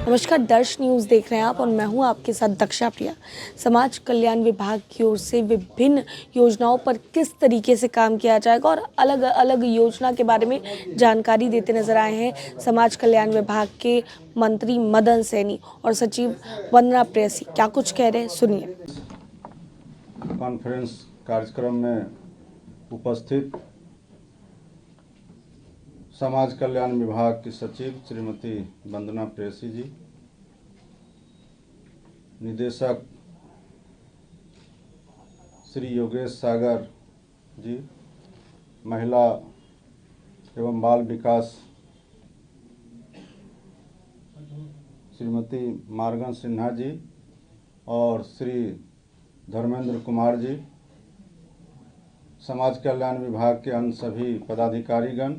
नमस्कार, दर्श न्यूज़ देख रहे हैं आप और मैं हूं आपके साथ दक्षा प्रिया। समाज कल्याण विभाग की ओर से विभिन्न योजनाओं पर किस तरीके से काम किया जाएगा और अलग अलग योजना के बारे में जानकारी देते नजर आए हैं समाज कल्याण विभाग के मंत्री मदन सैनी और सचिव वंदना प्रेयसी। क्या कुछ कह रहे हैं, सुनिए। कॉन्फ्रेंस कार्यक्रम में उपस्थित समाज कल्याण विभाग की सचिव श्रीमती वंदना प्रेयसी जी, निदेशक श्री योगेश सागर जी, महिला एवं बाल विकास श्रीमती मार्गन सिन्हा जी और श्री धर्मेंद्र कुमार जी, समाज कल्याण विभाग के अन्य सभी पदाधिकारीगण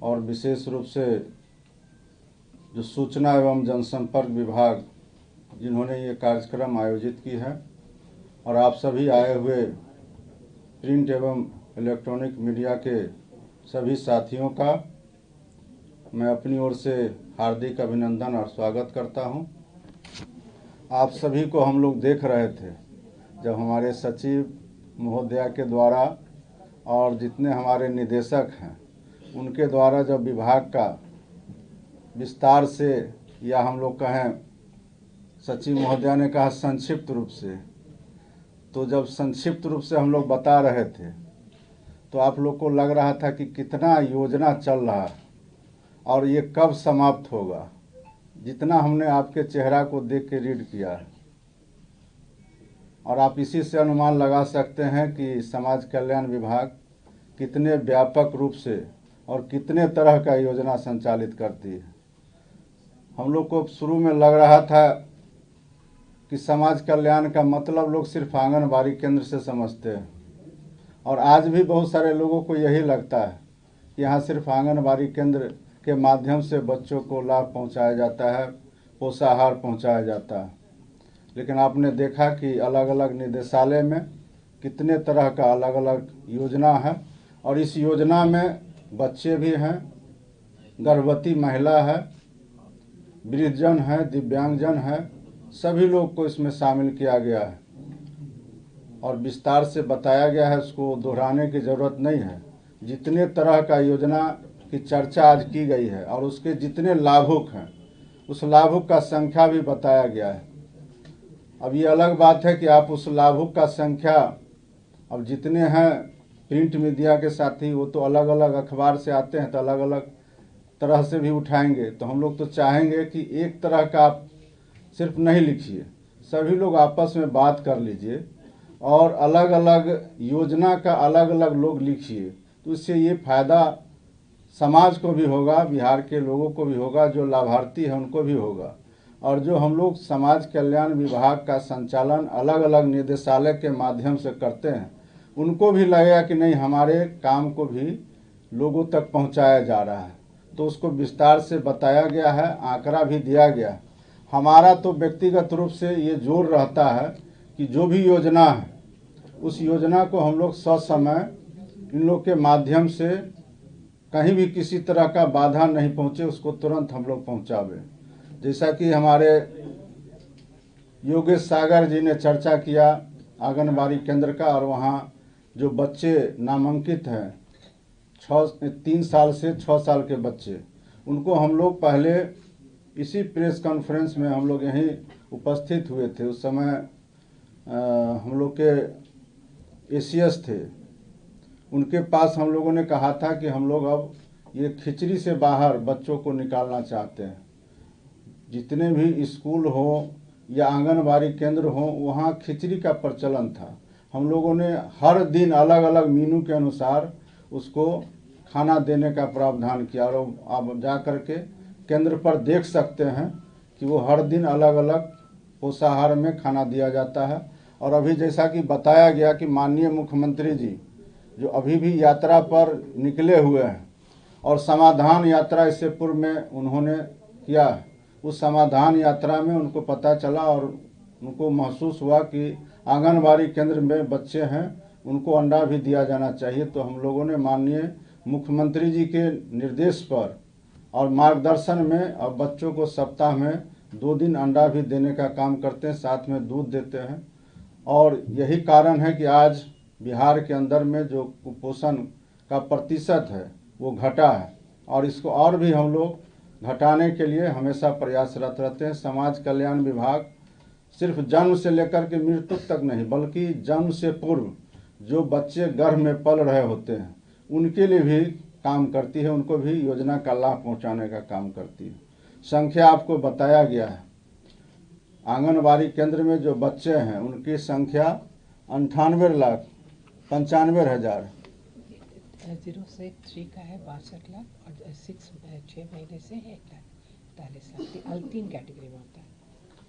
और विशेष रूप से जो सूचना एवं जनसंपर्क विभाग जिन्होंने ये कार्यक्रम आयोजित की है, और आप सभी आए हुए प्रिंट एवं इलेक्ट्रॉनिक मीडिया के सभी साथियों का मैं अपनी ओर से हार्दिक अभिनंदन और स्वागत करता हूं। आप सभी को हम लोग देख रहे थे जब हमारे सचिव महोदया के द्वारा और जितने हमारे निदेशक हैं उनके द्वारा जब विभाग का विस्तार से, या हम लोग कहें सचिव महोदया ने कहा संक्षिप्त रूप से, तो जब संक्षिप्त रूप से हम लोग बता रहे थे तो आप लोग को लग रहा था कि कितना योजना चल रहा है और ये कब समाप्त होगा। जितना हमने आपके चेहरा को देख के रीड किया है, और आप इसी से अनुमान लगा सकते हैं कि समाज कल्याण विभाग कितने व्यापक रूप से और कितने तरह का योजना संचालित करती है। हम लोग को शुरू में लग रहा था कि समाज कल्याण का मतलब लोग सिर्फ आंगनबाड़ी केंद्र से समझते हैं, और आज भी बहुत सारे लोगों को यही लगता है कि यहाँ सिर्फ आंगनबाड़ी केंद्र के माध्यम से बच्चों को लाभ पहुँचाया जाता है, पोषाहार पहुँचाया जाता है। लेकिन आपने देखा कि अलग अलग निदेशालय में कितने तरह का अलग अलग योजना है, और इस योजना में बच्चे भी हैं, गर्भवती महिला है, वृद्धजन है, दिव्यांगजन है, सभी लोग को इसमें शामिल किया गया है और विस्तार से बताया गया है। उसको दोहराने की ज़रूरत नहीं है। जितने तरह का योजना की चर्चा आज की गई है और उसके जितने लाभुक हैं उस लाभुक का संख्या भी बताया गया है। अब ये अलग बात है कि आप उस लाभुक का संख्या, अब जितने हैं प्रिंट मीडिया के साथी वो तो अलग अलग अखबार से आते हैं तो अलग अलग तरह से भी उठाएंगे, तो हम लोग तो चाहेंगे कि एक तरह का आप सिर्फ नहीं लिखिए, सभी लोग आपस में बात कर लीजिए और अलग अलग योजना का अलग अलग लोग लिखिए, तो इससे ये फ़ायदा समाज को भी होगा, बिहार के लोगों को भी होगा, जो लाभार्थी है उनको भी होगा। और जो हम लोग समाज कल्याण विभाग का संचालन अलग अलग निदेशालय के माध्यम से करते हैं उनको भी लगेगा कि नहीं, हमारे काम को भी लोगों तक पहुंचाया जा रहा है। तो उसको विस्तार से बताया गया है, आंकड़ा भी दिया गया है। हमारा तो व्यक्तिगत रूप से ये जोर रहता है कि जो भी योजना है उस योजना को हम लोग ससमय इन लोग के माध्यम से कहीं भी किसी तरह का बाधा नहीं पहुँचे, उसको तुरंत हम लोग पहुँचावे। जैसा कि हमारे योगेश सागर जी ने चर्चा किया आंगनबाड़ी केंद्र का, और वहाँ जो बच्चे नामांकित हैं 3 साल से 6 साल के बच्चे, उनको हम लोग पहले इसी प्रेस कॉन्फ्रेंस में हम लोग यहीं उपस्थित हुए थे। उस समय हम लोग के एसीएस थे, उनके पास हम लोगों ने कहा था कि हम लोग अब ये खिचड़ी से बाहर बच्चों को निकालना चाहते हैं। जितने भी स्कूल हो या आंगनबाड़ी केंद्र हो वहाँ खिचड़ी का प्रचलन था। हम लोगों ने हर दिन अलग अलग मेनू के अनुसार उसको खाना देने का प्रावधान किया, और आप जा कर के केंद्र पर देख सकते हैं कि वो हर दिन अलग अलग पोषाहार में खाना दिया जाता है। और अभी जैसा कि बताया गया कि माननीय मुख्यमंत्री जी जो अभी भी यात्रा पर निकले हुए हैं, और समाधान यात्रा इससे पूर्व में उन्होंने किया है, उस समाधान यात्रा में उनको पता चला और उनको महसूस हुआ कि आंगनबाड़ी केंद्र में बच्चे हैं, उनको अंडा भी दिया जाना चाहिए। तो हम लोगों ने माननीय मुख्यमंत्री जी के निर्देश पर और मार्गदर्शन में अब बच्चों को सप्ताह में 2 दिन अंडा भी देने का काम करते हैं, साथ में दूध देते हैं। और यही कारण है कि आज बिहार के अंदर में जो कुपोषण का प्रतिशत है वो घटा है, और इसको और भी हम लोग घटाने के लिए हमेशा प्रयासरत रहते हैं। समाज कल्याण विभाग सिर्फ जन्म से लेकर के मृत्यु तक नहीं, बल्कि जन्म से पूर्व जो बच्चे गर्भ में पल रहे होते हैं उनके लिए भी काम करती है, उनको भी योजना का लाभ पहुंचाने का काम करती है। संख्या आपको बताया गया है, आंगनबाड़ी केंद्र में जो बच्चे हैं उनकी संख्या 98,95,000। 0 से 3 का है 62 लाख, और 6 महीने से 1,40,00,000, 3 कैटेगरी में होता है।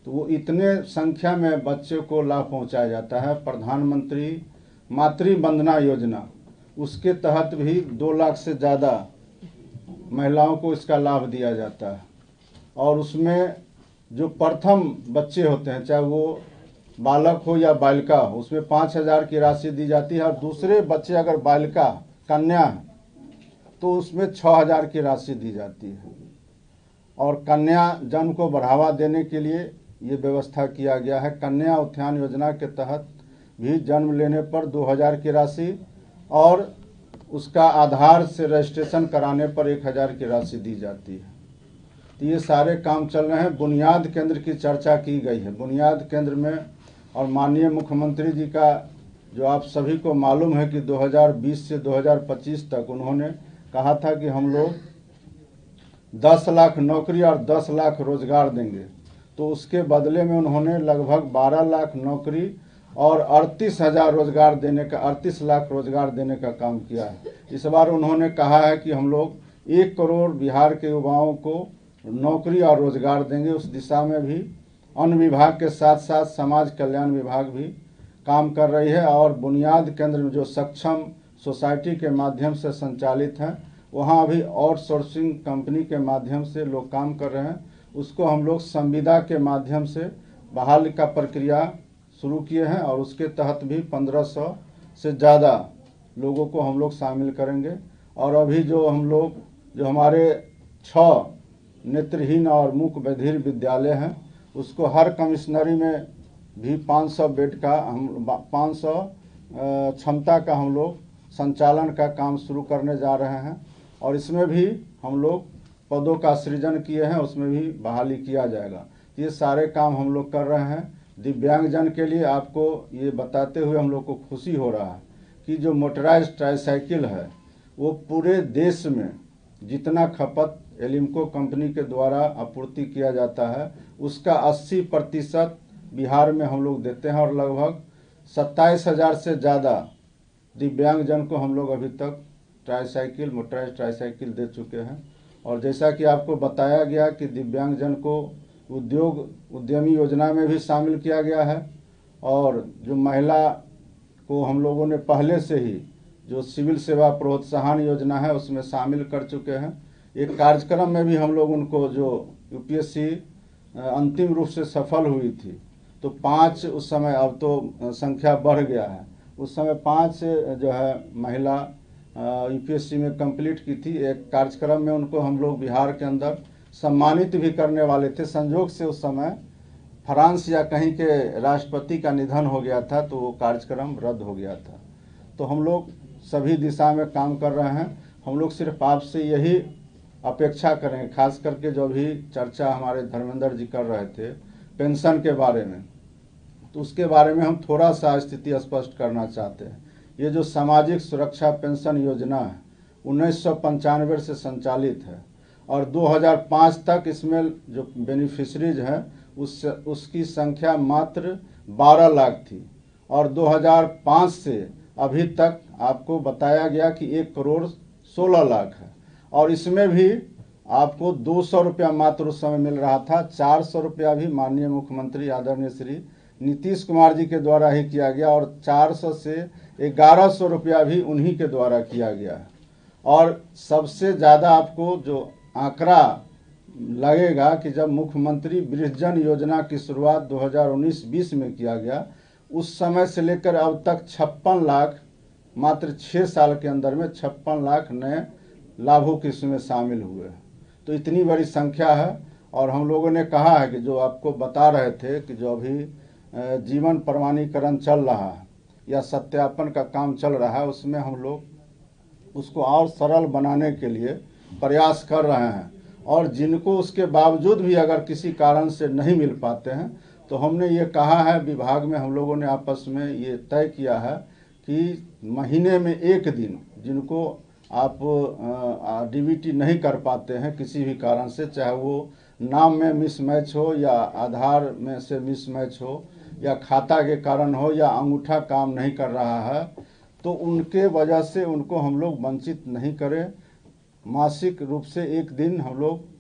तो वो इतने संख्या में बच्चे को लाभ पहुंचाया जाता है। प्रधानमंत्री मातृ वंदना योजना, उसके तहत भी 2 लाख से ज़्यादा महिलाओं को इसका लाभ दिया जाता है। और उसमें जो प्रथम बच्चे होते हैं, चाहे वो बालक हो या बालिका हो, उसमें 5,000 की राशि दी जाती है। और दूसरे बच्चे अगर बालिका कन्या है तो उसमें 6,000 की राशि दी जाती है। और कन्या जन्म को बढ़ावा देने के लिए ये व्यवस्था किया गया है। कन्या उत्थान योजना के तहत भी जन्म लेने पर 2,000 की राशि और उसका आधार से रजिस्ट्रेशन कराने पर 1,000 की राशि दी जाती है। तो ये सारे काम चल रहे हैं। बुनियाद केंद्र की चर्चा की गई है। बुनियाद केंद्र में और माननीय मुख्यमंत्री जी का जो आप सभी को मालूम है कि 2020 से 2025 तक उन्होंने कहा था कि हम लोग 10 लाख नौकरी और 10 लाख रोजगार देंगे। तो उसके बदले में उन्होंने लगभग 12 लाख नौकरी और 38,000 रोजगार देने का 38 लाख रोजगार देने का काम किया है। इस बार उन्होंने कहा है कि हम लोग 1 करोड़ बिहार के युवाओं को नौकरी और रोजगार देंगे। उस दिशा में भी अन्य विभाग के साथ साथ समाज कल्याण विभाग भी काम कर रही है। और बुनियाद केंद्र में जो सक्षम सोसाइटी के माध्यम से संचालित हैं, वहाँ अभी आउटसोर्सिंग कंपनी के माध्यम से लोग काम कर रहे हैं। उसको हम लोग संविदा के माध्यम से बहाली का प्रक्रिया शुरू किए हैं, और उसके तहत भी 1,500 से ज़्यादा लोगों को हम लोग शामिल करेंगे। और अभी जो हम लोग जो हमारे 6 नेत्रहीन और मूक बधिर विद्यालय हैं, उसको हर कमिश्नरी में भी 500 बेड का 500 क्षमता का हम लोग संचालन का काम शुरू करने जा रहे हैं। और इसमें भी हम लोग पदों का सृजन किए हैं, उसमें भी बहाली किया जाएगा। ये सारे काम हम लोग कर रहे हैं। दिव्यांगजन के लिए आपको ये बताते हुए हम लोग को खुशी हो रहा है कि जो मोटराइज्ड ट्राईसाइकिल है वो पूरे देश में जितना खपत एलिम्को कंपनी के द्वारा आपूर्ति किया जाता है उसका 80% बिहार में हम लोग देते हैं। और लगभग 27,000 से ज़्यादा दिव्यांगजन को हम लोग अभी तक ट्राईसाइकिल मोटराइज्ड ट्राईसाइकिल दे चुके हैं। और जैसा कि आपको बताया गया कि दिव्यांगजन को उद्यमी योजना में भी शामिल किया गया है। और जो महिला को हम लोगों ने पहले से ही जो सिविल सेवा प्रोत्साहन योजना है उसमें शामिल कर चुके हैं। एक कार्यक्रम में भी हम लोग उनको जो यूपीएससी अंतिम रूप से सफल हुई थी तो 5 उस समय, अब तो संख्या बढ़ गया है, उस समय 5 जो है महिला यूपीएससी में कंप्लीट की थी। एक कार्यक्रम में उनको हम लोग बिहार के अंदर सम्मानित भी करने वाले थे। संजोग से उस समय फ्रांस या कहीं के राष्ट्रपति का निधन हो गया था तो वो कार्यक्रम रद्द हो गया था। तो हम लोग सभी दिशा में काम कर रहे हैं। हम लोग सिर्फ आपसे यही अपेक्षा करें, खास करके जो भी चर्चा हमारे धर्मेंद्र जी कर रहे थे पेंशन के बारे में, तो उसके बारे में हम थोड़ा सा स्थिति स्पष्ट करना चाहते हैं। ये जो सामाजिक सुरक्षा पेंशन योजना है 1995 से संचालित है और 2005 तक इसमें जो बेनिफिशरीज हैं उसकी संख्या मात्र 12 लाख थी। और 2005 से अभी तक आपको बताया गया कि 1 करोड़ 16 लाख है। और इसमें भी आपको 200 रुपया मात्र उस समय मिल रहा था। 400 रुपया भी माननीय मुख्यमंत्री आदरणीय श्री नीतीश कुमार जी के द्वारा ही किया गया और 400 से 1100 रुपया भी उन्हीं के द्वारा किया गया है। और सबसे ज़्यादा आपको जो आंकड़ा लगेगा कि जब मुख्यमंत्री वृद्धजन योजना की शुरुआत 2019-20 में किया गया, उस समय से लेकर अब तक 56 लाख, मात्र 6 साल के अंदर में 56 लाख नए लाभुक इसमें शामिल हुए हैं। तो इतनी बड़ी संख्या है। और हम लोगों ने कहा है कि जो आपको बता रहे थे कि जो अभी जीवन प्रमाणीकरण चल रहा है या सत्यापन का काम चल रहा है, उसमें हम लोग उसको और सरल बनाने के लिए प्रयास कर रहे हैं। और जिनको उसके बावजूद भी अगर किसी कारण से नहीं मिल पाते हैं, तो हमने ये कहा है, विभाग में हम लोगों ने आपस में ये तय किया है कि महीने में एक दिन जिनको आप डीबीटी नहीं कर पाते हैं किसी भी कारण से, चाहे वो नाम में मिसमैच हो या आधार में से मिसमैच हो या खाता के कारण हो या अंगूठा काम नहीं कर रहा है, तो उनके वजह से उनको हम लोग वंचित नहीं करें। मासिक रूप से एक दिन हम लोग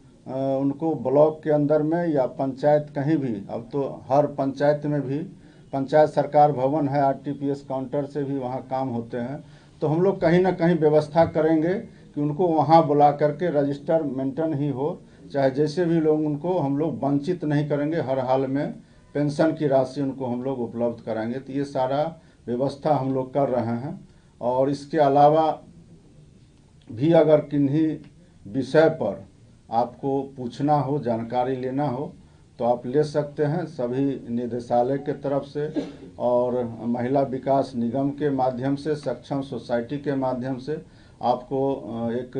उनको ब्लॉक के अंदर में या पंचायत कहीं भी, अब तो हर पंचायत में भी पंचायत सरकार भवन है, आरटीपीएस काउंटर से भी वहाँ काम होते हैं, तो हम लोग कहीं ना कहीं व्यवस्था करेंगे कि उनको वहाँ बुला करके रजिस्टर मेंटेन ही हो, चाहे जैसे भी लोग, उनको हम लोग वंचित नहीं करेंगे। हर हाल में पेंशन की राशि उनको हम लोग उपलब्ध कराएंगे। तो ये सारा व्यवस्था हम लोग कर रहे हैं। और इसके अलावा भी अगर किन्हीं विषय पर आपको पूछना हो, जानकारी लेना हो, तो आप ले सकते हैं। सभी निदेशालय के तरफ से और महिला विकास निगम के माध्यम से, सक्षम सोसाइटी के माध्यम से आपको एक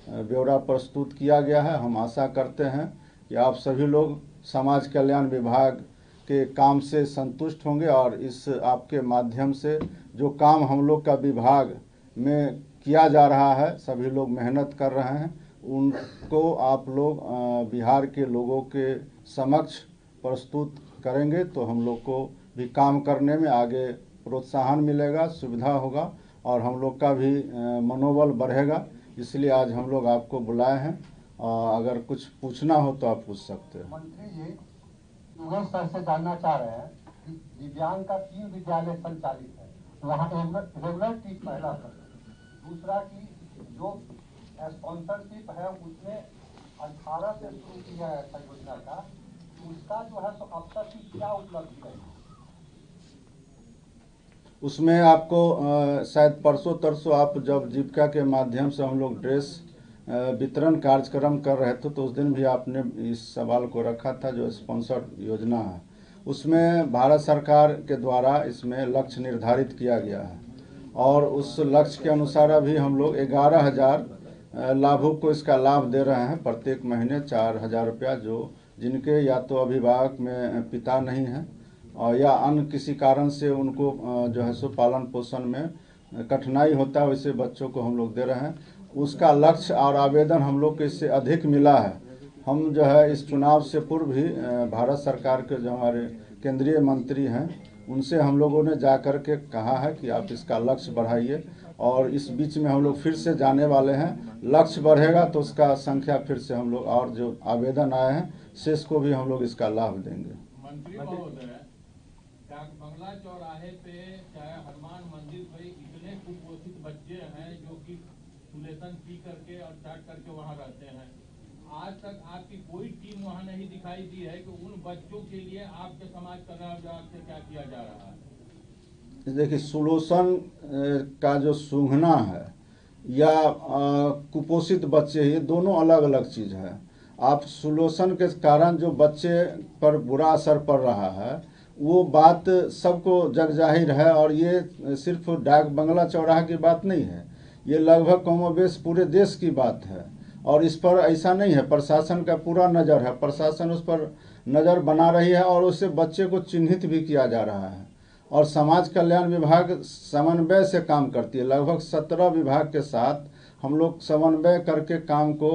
ब्यौरा प्रस्तुत किया गया है। हम आशा करते हैं कि आप सभी लोग समाज कल्याण विभाग के काम से संतुष्ट होंगे और इस आपके माध्यम से जो काम हम लोग का विभाग में किया जा रहा है, सभी लोग मेहनत कर रहे हैं, उनको आप लोग बिहार के लोगों के समक्ष प्रस्तुत करेंगे, तो हम लोग को भी काम करने में आगे प्रोत्साहन मिलेगा, सुविधा होगा और हम लोग का भी मनोबल बढ़ेगा। इसलिए आज हम लोग आपको बुलाए हैं। अगर कुछ पूछना हो तो आप पूछ सकते हैं। मंत्री जी, युगेश सर से जानना चाह रहे हैं कि दिव्यांग का 3 विद्यालय संचालित है, वहाँ रेगुलर टीच पहला प्रश्न। दूसरा कि जो स्पॉन्सरशिप है उसमें 18 से शुरू किया है परियोजना का, उसका जो है तो अब तक की क्या उपलब्धि है? उसमें आपको शायद परसों तरसों आप जब जीविका के माध्यम से हम लोग ड्रेस वितरण कार्यक्रम कर रहे थे, तो उस दिन भी आपने इस सवाल को रखा था। जो स्पॉन्सर्ड योजना है उसमें भारत सरकार के द्वारा इसमें लक्ष्य निर्धारित किया गया है और उस लक्ष्य के अनुसार अभी हम लोग 11,000 लाभुक को इसका लाभ दे रहे हैं। प्रत्येक महीने 4,000 रुपया, जो जिनके या तो अभिभावक में पिता नहीं है और या अन्य किसी कारण से उनको जो है सो पालन पोषण में कठिनाई होता है, वैसे बच्चों को हम लोग दे रहे हैं। उसका लक्ष्य और आवेदन हम लोग को इससे अधिक मिला है। हम जो है इस चुनाव से पूर्व भी भारत सरकार के जो हमारे केंद्रीय मंत्री हैं, उनसे हम लोगों ने जा कर के कहा है कि आप इसका लक्ष्य बढ़ाइए और इस बीच में हम लोग फिर से जाने वाले हैं। लक्ष्य बढ़ेगा तो उसका संख्या फिर से हम लोग, और जो आवेदन आए हैं शेष को भी हम लोग इसका लाभ देंगे। मंत्री महोदय, डाक बंगला चौराहे पे चाहे हनुमान मंदिर पे इतने कुपोषित बच्चे हैं जो कि सुलेशन पी करके और चाट करके वहाँ रहते हैं। आज तक आपकी कोई टीम वहाँ नहीं दिखाई दी है कि उन बच्चों के लिए आपके समाज कल्याण विभाग से क्या किया जा रहा है? देखिए, सुलोचन का जो सूंघना है या कुपोषित बच्चे, ये दोनों अलग अलग चीज़ है। आप सुलोचन के कारण जो बच्चे पर बुरा असर पड़ रहा है वो बात सबको जग जाहिर है और ये सिर्फ डाक बंगला चौराहे की बात नहीं है, ये लगभग कमोबेश पूरे देश की बात है। और इस पर ऐसा नहीं है, प्रशासन का पूरा नज़र है, प्रशासन उस पर नज़र बना रही है और उससे बच्चे को चिन्हित भी किया जा रहा है। और समाज कल्याण विभाग समन्वय से काम करती है। लगभग 17 विभाग के साथ हम लोग समन्वय करके काम को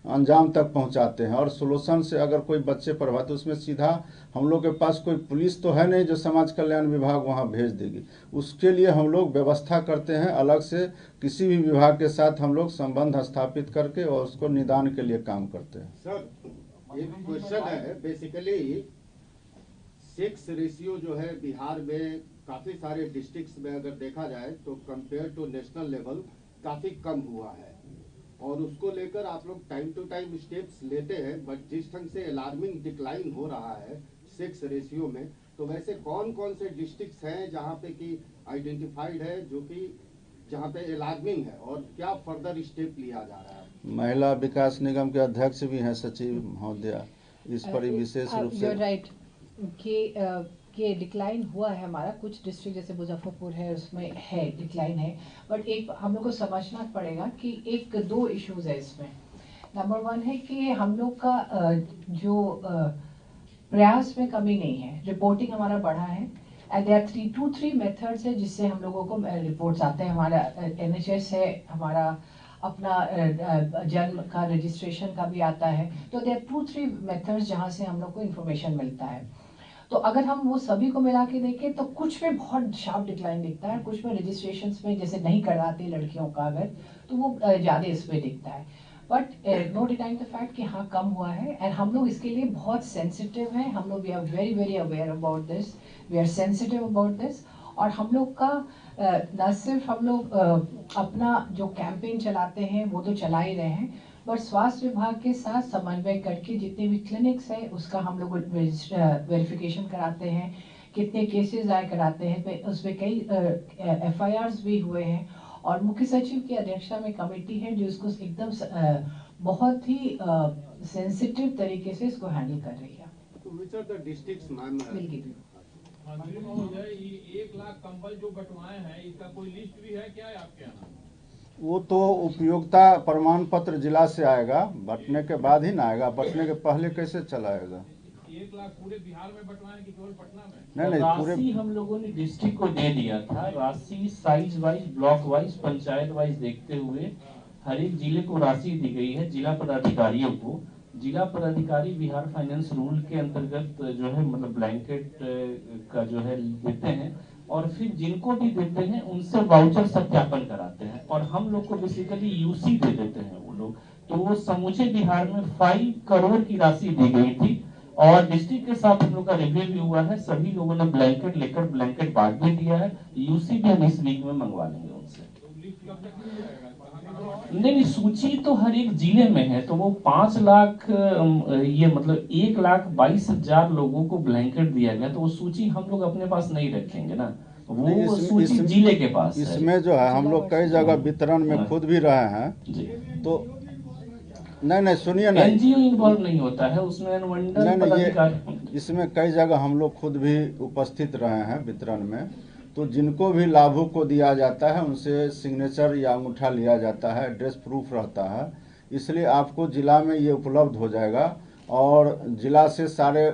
अंजाम तक पहुंचाते हैं। और सोल्यूशन से अगर कोई बच्चे प्रभावित, तो उसमें सीधा हम लोग के पास कोई पुलिस तो है नहीं जो समाज कल्याण विभाग वहां भेज देगी। उसके लिए हम लोग व्यवस्था करते हैं, अलग से किसी भी विभाग के साथ हम लोग संबंध स्थापित करके और उसको निदान के लिए काम करते हैं। सर, एक क्वेश्चन है, बेसिकली सेक्स रेशियो जो है बिहार में काफी सारे डिस्ट्रिक्ट्स में अगर देखा जाए तो कंपेयर टू नेशनल लेवल काफी कम हुआ है और उसको लेकर आप लोग टाइम टू टाइम स्टेप्स लेते हैं, बट जिस ढंग से अलार्मिंग डिक्लाइन हो रहा है सेक्स रेशियो में, तो वैसे कौन कौन से डिस्ट्रिक्ट्स हैं जहां पे कि आइडेंटिफाइड है जो कि जहां पे अलार्मिंग है और क्या फर्दर स्टेप लिया जा रहा है? महिला विकास निगम के अध्यक्ष भी हैं सचिव महोदया, इस पर ही विशेष रूप से राइट कि डिक्लाइन हुआ है हमारा, कुछ डिस्ट्रिक्ट जैसे मुजफ्फरपुर है उसमें है डिक्लाइन है, बट एक हम लोग को समझना पड़ेगा कि एक दो इश्यूज है इसमें। नंबर वन है कि हम लोग का जो प्रयास में कमी नहीं है, रिपोर्टिंग हमारा बढ़ा है एंड देयर आर 3 मेथड्स है जिससे हम लोगों को रिपोर्ट्स आते हैं। हमारा NHS है, हमारा अपना जन्म का रजिस्ट्रेशन का भी आता है, तो देयर आर 2-3 मेथड्स जहाँ से हम लोग को इन्फॉर्मेशन मिलता है। तो अगर हम वो सभी को मिला के देखें तो कुछ में बहुत शार्प डिक्लाइन दिखता है, कुछ में रजिस्ट्रेशंस में जैसे नहीं करवाते लड़कियों का अगर, तो वो ज़्यादा इसमें दिखता है। But no denying the fact कि हाँ कम हुआ है एंड हम लोग इसके लिए बहुत सेंसिटिव हैं। हम लोग we are very very aware about this, we are sensitive about this. और हम लोग का न सिर्फ हम लोग अपना जो कैंपेन चलाते हैं वो तो चला ही रहे हैं, बट स्वास्थ्य विभाग के साथ समन्वय करके जितने भी क्लिनिक्स है उसका हम लोग वेरिफिकेशन कराते हैं, कितने केसेस आए कराते हैं, उसमें कई FIRs भी हुए हैं। और मुख्य सचिव की अध्यक्षता में कमेटी है जो इसको एकदम बहुत ही सेंसिटिव तरीके से इसको हैंडल कर रही है। Which are the districts, ma'am? मंत्री महोदय, ये 1 लाख कंबल जो बंटवाए हैं इसका कोई लिस्ट भी है क्या आपके यहाँ? वो तो उपयोगिता प्रमाण पत्र जिला से आएगा, बंटने के बाद ही ना आएगा, बंटने के पहले कैसे चलाएगा? 1 लाख पूरे बिहार में बंटवाए कि केवल पटना में? नहीं पूरे राशि हम लोगों ने डिस्ट्रिक्ट को दे दिया था। राशि size wise, block wise, panchayat wise देखते हुए हर एक जिले को राशि दी गई है। जिला पदाधिकारियों को, जिला पदाधिकारी बिहार फाइनेंस रूल के अंतर्गत जो है मतलब ब्लैंकेट का जो है देते हैं और फिर जिनको भी देते हैं उनसे वाउचर सत्यापन कराते हैं और हम लोग को बेसिकली यूसी दे देते हैं वो लोग। तो वो समूचे बिहार में 5 करोड़ की राशि दी गई थी और डिस्ट्रिक्ट के साथ हम लोग का रिव्यू भी हुआ है। सभी लोगों ने ब्लैंकेट लेकर ब्लैंकेट बांट भी दिया है। यूसी भी हम इस वीक में मंगवा लेंगे उनसे। नहीं, सूची तो हर एक जिले में है, तो वो 5 लाख ये मतलब 1,22,000 लोगों को ब्लैंकेट दिया गया, तो वो सूची हम लोग अपने पास नहीं रखेंगे ना, वो सूची जिले के पास है। इसमें जो है हम लोग कई जगह वितरण में खुद भी रहे हैं जी। तो नहीं सुनिए ना, NGO इन्वॉल्व नहीं होता है उसमें, अनुमंडल पदाधिकारी। इसमें कई जगह हम लोग खुद भी उपस्थित रहे हैं वितरण में। तो जिनको भी लाभुक को दिया जाता है उनसे सिग्नेचर या अंगूठा लिया जाता है, एड्रेस प्रूफ रहता है, इसलिए आपको जिला में ये उपलब्ध हो जाएगा और जिला से सारे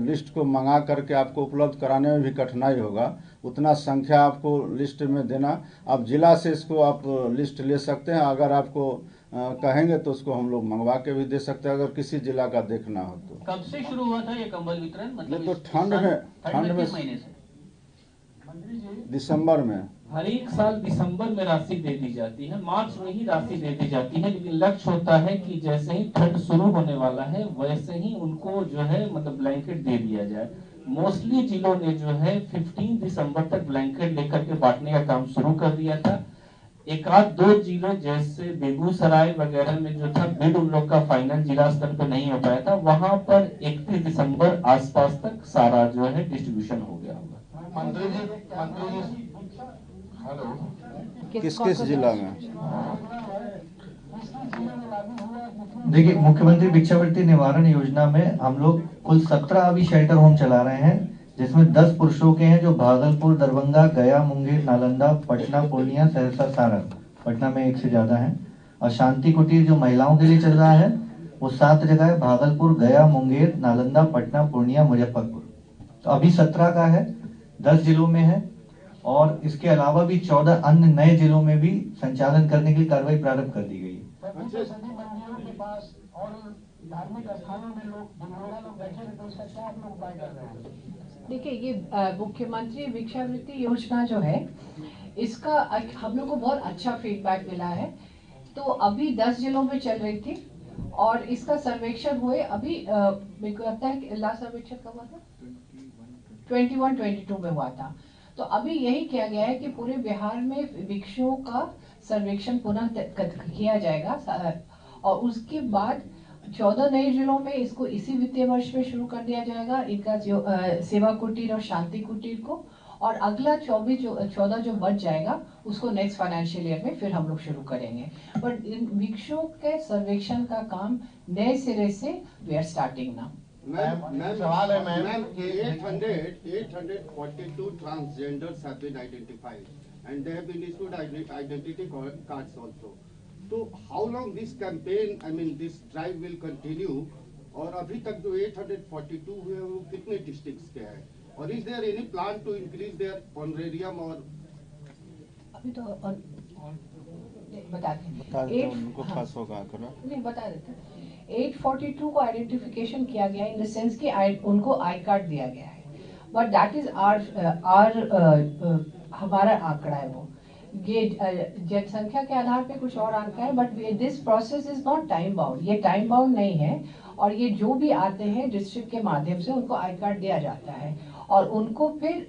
लिस्ट को मंगा करके आपको उपलब्ध कराने में भी कठिनाई होगा। उतना संख्या आपको लिस्ट में देना, आप जिला से इसको आप लिस्ट ले सकते हैं। अगर आपको कहेंगे तो उसको हम लोग मंगवा के भी दे सकते हैं अगर किसी जिला का देखना हो तो। कब से शुरू हुआ था ये कंबल वितरण? मतलब ये तो ठंड में किस महीने से? दिसंबर में। हर एक साल दिसंबर में राशि दे दी जाती है, मार्च में ही राशि दे दी जाती है, लेकिन लक्ष्य होता है कि जैसे ही ठंड शुरू होने वाला है वैसे ही उनको जो है मतलब ब्लैंकेट दे दिया जाए। मोस्टली जिलों ने जो है 15 दिसंबर तक ब्लैंकेट लेकर के बांटने का काम शुरू कर दिया था। 1-2 जिलों जैसे बेगूसराय वगैरह में जो था बिड उन लोग का फाइनल जिला स्तर पर नहीं हो पाया था, वहां पर 31 दिसंबर आसपास तक सारा जो है डिस्ट्रीब्यूशन हो गया होगा। मंत्री जी हेलो, किस किस जिला में? देखिए, मुख्यमंत्री भिक्षावृत्ति निवारण योजना में हम लोग कुल 17 अभी शेल्टर होम चला रहे हैं, जिसमें 10 पुरुषों के हैं जो भागलपुर, दरभंगा, गया, मुंगेर, नालंदा, पटना, पूर्णिया, सहरसा, सारण, पटना में 1 से ज्यादा है। और शांति कुटीर जो महिलाओं के लिए चल रहा है वो 7 जगह है, भागलपुर, गया, मुंगेर, नालंदा, पटना, पूर्णिया, मुजफ्फरपुर। तो अभी 17 का है, 10 जिलों में है और इसके अलावा भी 14 अन्य नए जिलों में भी संचालन करने की कार्रवाई प्रारंभ कर दी गई है। सभी मंदिरों के पास और धार्मिक स्थानों में लोग बैठे रहते हैं, उसका क्या आप लोग उपाय कर रहे हैं? देखिए, ये मुख्यमंत्री भिक्षावृत्ति योजना जो है इसका हम लोग को बहुत अच्छा फीडबैक मिला है। तो अभी 10 जिलों में चल रही थी और इसका सर्वेक्षण हुए अभी मेरे को लगता है कि लास्ट सर्वेक्षण कब हुआ था? 21-22 में हुआ था। तो अभी यही किया गया है कि पूरे बिहार में भिक्षुओं का सर्वेक्षण पुनः किया जाएगा और उसके बाद 14 नए जिलों में इसको इसी वित्तीय वर्ष में शुरू कर दिया जाएगा, इनका जो सेवा कुटीर और शांति कुटीर को। और अगला 14 जो बच जाएगा उसको नेक्स्ट फाइनेंशियल ईयर में फिर हम लोग शुरू करेंगे। बट इन वृक्षों के सर्वेक्षण का काम नए सिरे से we are starting now. Ma'am सवाल है मैम कि 842 transgenders have been identified and they have been issued identity cards also. So how long this campaign, I mean this drive will continue? और अभी तक जो 842 हुए वो कितने डिस्ट्रिक्ट्स के हैं और is there any plan to increase their honorarium? और अभी तो बता दें उनको खास होगा नहीं बता देते 842 को आइडेंटिफिकेशन किया गया इन द सेंस कि उनको आई कार्ड दिया गया है, बट दैट इज हमारा आंकड़ा है। वो ये जनसंख्या के आधार पे कुछ और आंकड़ा है, but this process is not time bound, ये टाइम बाउंड नहीं है। और ये जो भी आते हैं डिस्ट्रिक्ट के माध्यम से उनको आई कार्ड दिया जाता है और उनको फिर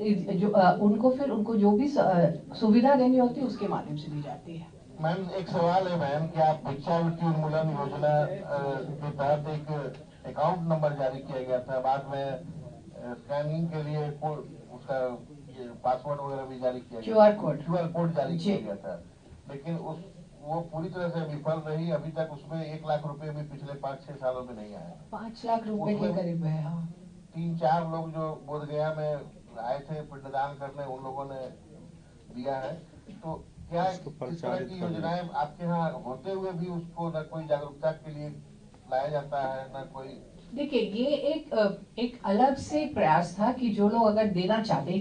उनको जो भी सुविधा देनी होती है उसके माध्यम से दी जाती है। मैम एक सवाल है मैम कि आप भिक्षावृत्ति उन्मूलन योजना के तहत एक अकाउंट नंबर जारी किया गया था, बाद में स्कैनिंग के लिए उसका पासवर्ड वगैरह भी जारी किया गया, क्यूआर कोड जारी किया गया था, लेकिन वो पूरी तरह से विफल रही। अभी तक उसमें 1 लाख रुपए भी पिछले 5-6 सालों में नहीं आए। 5 लाख रुपए के करीब है। हाँ 3-4 लोग जो बोधगया में आए थे पिंडदान करने, उन लोगों ने दिया है। तो क्या इस तरह की योजनाएं आपके यहाँ होते हुए भी उसको न कोई जागरूकता के लिए लाया जाता है न कोई? देखिए ये एक अलग से प्रयास था कि जो लोग अगर देना चाहते,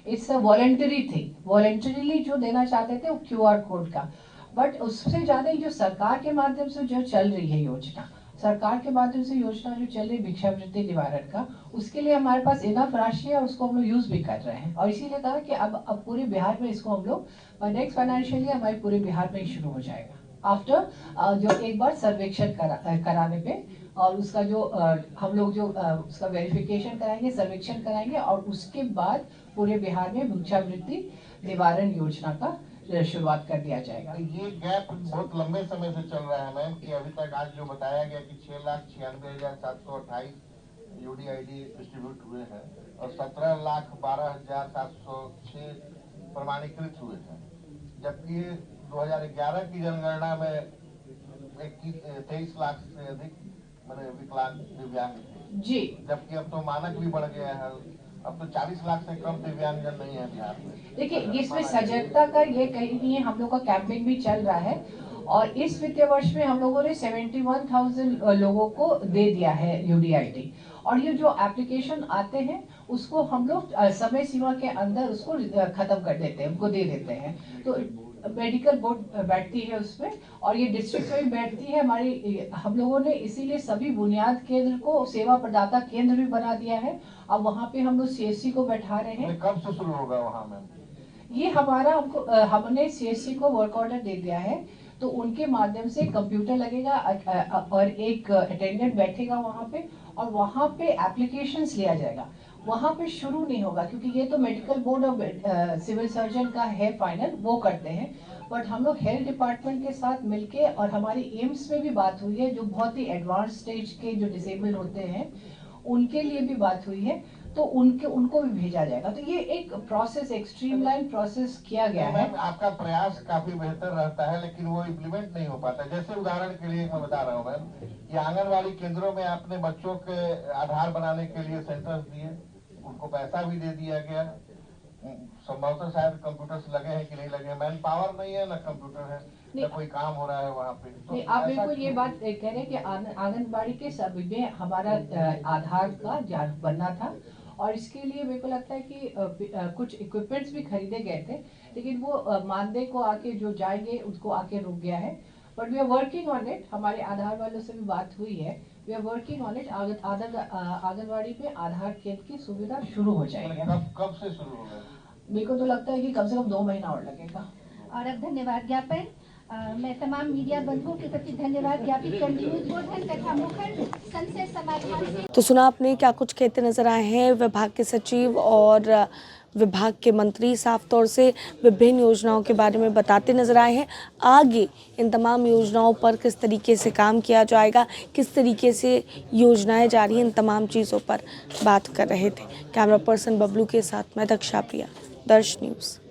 इट्स वॉलेंटरी थे, वॉलेंटरीली जो देना चाहते थे वो क्यूआर कोड का। बट उससे ज्यादा जो सरकार के माध्यम से जो चल रही है योजना, सरकार के माध्यम से योजना जो चल रही भिक्षावृत्ति निवारण का, उसके लिए हमारे पास इनफ राशि है, उसको हम लोग यूज भी कर रहे हैं। और इसीलिए कहा कि अब पूरे बिहार में इसको हम लोग नेक्स्ट फाइनेंशियल ईयर हमारे पूरे बिहार में ही शुरू हो जाएगा आफ्टर जो एक बार सर्वेक्षण कराने पे, और उसका जो हम लोग जो उसका वेरिफिकेशन कराएंगे, सर्वेक्षण कराएंगे और उसके बाद पूरे बिहार में भिक्षावृत्ति निवारण योजना का शुरुआत कर दिया जाएगा। ये गैप बहुत लंबे समय से चल रहा है मैम कि अभी तक आज जो बताया गया कि 6,96,728 यूडीआईडी डिस्ट्रीब्यूट हुए हैं और 17,12,706 प्रमाणीकृत हुए हैं, जबकि 2011 की जनगणना में 23 लाख से अधिक विकलांग दिव्यांग थे जी, जबकि अब तो मानक भी बढ़ गया है, अब तो 40 लाख से कम दिव्यांगजन नहीं है बिहार में। देखिए इसमें सजगता का ये कहीं नहीं है, हम लोग का कैंपेन भी चल रहा है और इस वित्तीय वर्ष में हम लोगों ने 71,000 लोगों को दे दिया है यूडीआईडी। और ये जो एप्लीकेशन आते हैं उसको हम लोग समय सीमा के अंदर उसको खत्म कर देते हैं, उनको दे देते हैं। तो मेडिकल बोर्ड बैठती है उसमें और ये डिस्ट्रिक्ट में भी बैठती है हमारी। हम लोगों ने इसीलिए सभी बुनियाद केंद्र को सेवा प्रदाता केंद्र भी बना दिया है। अब वहाँ पे हम लोग सीएससी को बैठा रहे हैं। कब से शुरू होगा वहाँ में? ये हमने सीएससी को वर्क ऑर्डर दे दिया है, तो उनके माध्यम से कंप्यूटर लगेगा और एक अटेंडेंट बैठेगा वहाँ पे और वहाँ पे एप्लीकेशंस लिया जाएगा। वहाँ पे शुरू नहीं होगा क्योंकि ये तो मेडिकल बोर्ड और सिविल सर्जन का है फाइनल, वो करते हैं। बट हम लोग हेल्थ डिपार्टमेंट के साथ मिलके और हमारी एम्स में भी बात हुई है, जो बहुत ही एडवांस स्टेज के जो डिसेबल्ड होते हैं उनके लिए भी बात हुई है, तो उनको भी भेजा जाएगा। तो ये एक प्रोसेस, एक स्ट्रीमलाइन प्रोसेस किया गया है। आपका प्रयास काफी बेहतर रहता है लेकिन वो इम्प्लीमेंट नहीं हो पाता। जैसे उदाहरण के लिए मैं बता रहा हूँ मैम, ये आंगनबाड़ी केंद्रों में आपने बच्चों के आधार बनाने के लिए सेंटर्स दिए, उनको पैसा भी दे दिया गया, संभवतः शायद कंप्यूटर्स लगे हैं कि नहीं लगे, मैन पावर नहीं है ना कंप्यूटर है ना कोई काम हो रहा है वहाँ पे। तो आप बिल्कुल ये बात कह रहे हैं कि आंगनबाड़ी के सभी में हमारा आधार का बनना था और इसके लिए मेरे को लगता है कि कुछ इक्विपमेंट्स भी खरीदे गए थे, लेकिन वो मानदेय को आके जो जाएंगे उसको आके रुक गया है। But we are working on it, हमारे आधार वालों से भी बात हुई है, we are working on it. Anganwadi में आधार केंद्र की सुविधा शुरू हो जाएगी। कब से शुरू होगा? मेरे को तो लगता है कि कम से कम 2 महीना और लगेगा। और अब धन्यवाद ज्ञापन मैं तमाम मीडिया बंधुओं के प्रति धन्यवाद ज्ञापित करती हूँ। उद्बोधन तथा मुखंड संसद समाज। तो सुना आपने क्या कुछ कहते नजर आए हैं विभाग के सचिव और विभाग के मंत्री, साफ तौर से विभिन्न योजनाओं के बारे में बताते नजर आए हैं। आगे इन तमाम योजनाओं पर किस तरीके से काम किया जाएगा, किस तरीके से योजनाएं जारी हैं, इन तमाम चीज़ों पर बात कर रहे थे। कैमरा पर्सन बबलू के साथ मैं दक्षा प्रिया। दर्श न्यूज़।